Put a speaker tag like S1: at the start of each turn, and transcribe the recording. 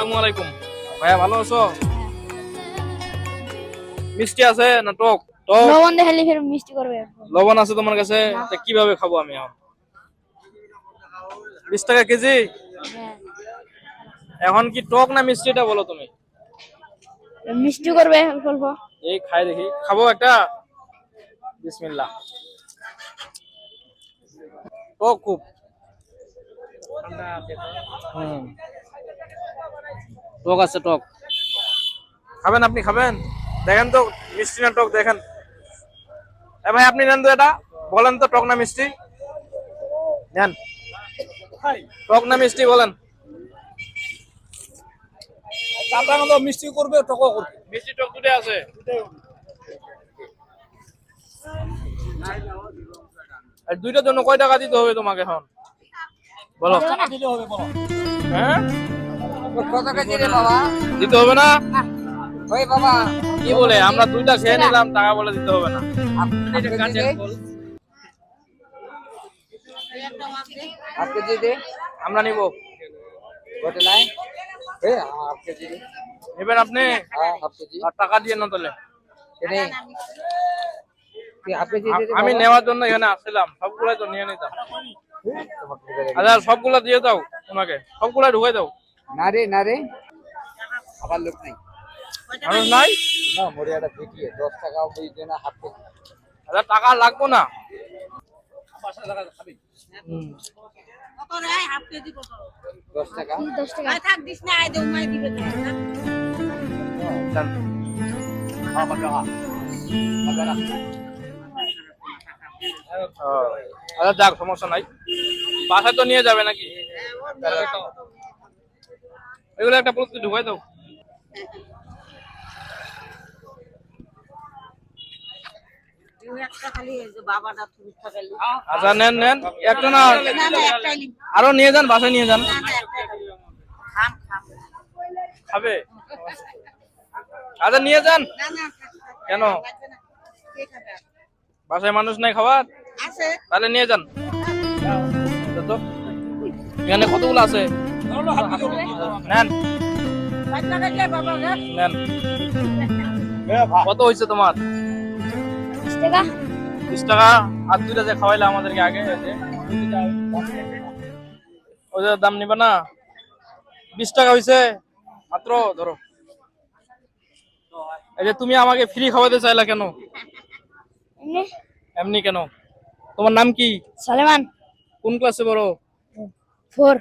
S1: আসসালামু আলাইকুম। ভাইয়া ভালো আছো? মিষ্টি আছে না টক? টক
S2: লবণ দেখালে ফের মিষ্টি করবে।
S1: লবণ আছে তোমার কাছে? তা কিভাবে খাবো আমি এখন? 20 টাকা কেজি।
S2: হ্যাঁ,
S1: এখন কি টক না মিষ্টি এটা বলো তুমি।
S2: মিষ্টি করবে অল্প।
S1: এই খাই দেখি, খাবো একটা। বিসমিল্লাহ। টক খুব। হুম, টক আছে টক। খাবেন আপনি খাবেন? দেখেন তো মিষ্টি না টক দেখেন। এ ভাই আপনি নেন তো এটা, বলেন তো টক না মিষ্টি? নেন, টক না মিষ্টি বলেন।
S3: আপনার মতো মিষ্টি করবে টকও করবে।
S1: মিষ্টি টক দুটো আছে। আর দুইটার জন্য কয় টাকা দিতে হবে তোমাকে এখন বলো?
S3: টাকা দিলে হবে বলো।
S1: হ্যাঁ,
S4: কত কেজি রে বাবা?
S1: দিতে হবে না?
S4: ওই বাবা
S1: কি বলে আমরা দুইটা খেয়ে নিলাম, টাকা বলে দিতে হবে না?
S4: হাফ কেজি দে।
S1: আমরা নিব।
S4: কত নাই? এ হাফ কেজি দে।
S1: নেবেন আপনি?
S4: হ্যাঁ হাফ কেজি।
S1: আর টাকা দিয়ে না তাহলে?
S4: এনে তুই হাফ কেজি দে।
S1: আমি নেওয়ার জন্য এখানে আসছিলাম, সবগুলাই তো নিয়ে নিতাম। আচ্ছা সবগুলা দিয়ে দাও ওনাকে, সবগুলা ঢুকে দাও।
S4: না রে আবার লোক নাই।
S1: মানুষ নাই?
S4: না মরিয়াটা ভিটিয়ে 10 টাকা ওই দেনা হাফ কেজি।
S1: আচ্ছা টাকা লাগবো না?
S5: কত রে হাফ কেজি কত?
S4: 10 টাকা।
S2: 10 টাকা।
S5: আয় থাক দিস না আয় দে উমাই দিবে তো না।
S1: আচ্ছা যাক সমস্যা নাই, বাসায় তো নিয়ে যাবে নাকি? এগুলো একটা প্রস্তুতি ঢুকাই দাও।
S5: তুই একটা খালি এই যে বাবাটা তুমি খালি।
S1: আচ্ছা নেন নেন, একটা না
S5: না না একটাই লিম।
S1: আরো নিয়ে যান, বাসায় নিয়ে যান।
S5: না না একটাই খালি। খাম খাম।
S1: খাবে? আচ্ছা নিয়ে যান।
S5: না না
S1: কেন?
S5: লাগবে না। কে খাবে?
S1: বাসায় মানুষ নাই খাবার?
S5: আছে।
S1: তাহলে নিয়ে যান। তো এখানে কতগুলো আছে? নেন
S5: কত টাকা দিয়ে বাবা রে?
S1: নেন। কত হয়েছে তোমার?
S2: 20 টাকা।
S1: 20 টাকা। আর দুইটা যে খাওয়াইলে আমাদেরকে আগে, ওদের দাম নিবে না? 20 টাকা হয়েছে মাত্র, ধরো। এই যে তুমি আমাকে ফ্রি খাওয়াতে চাইলা কেন?
S2: এমনি
S1: এমনি কেন? তোমার নাম কি?
S2: সালেমান।
S1: কোন ক্লাসে পড়ো?
S2: 4।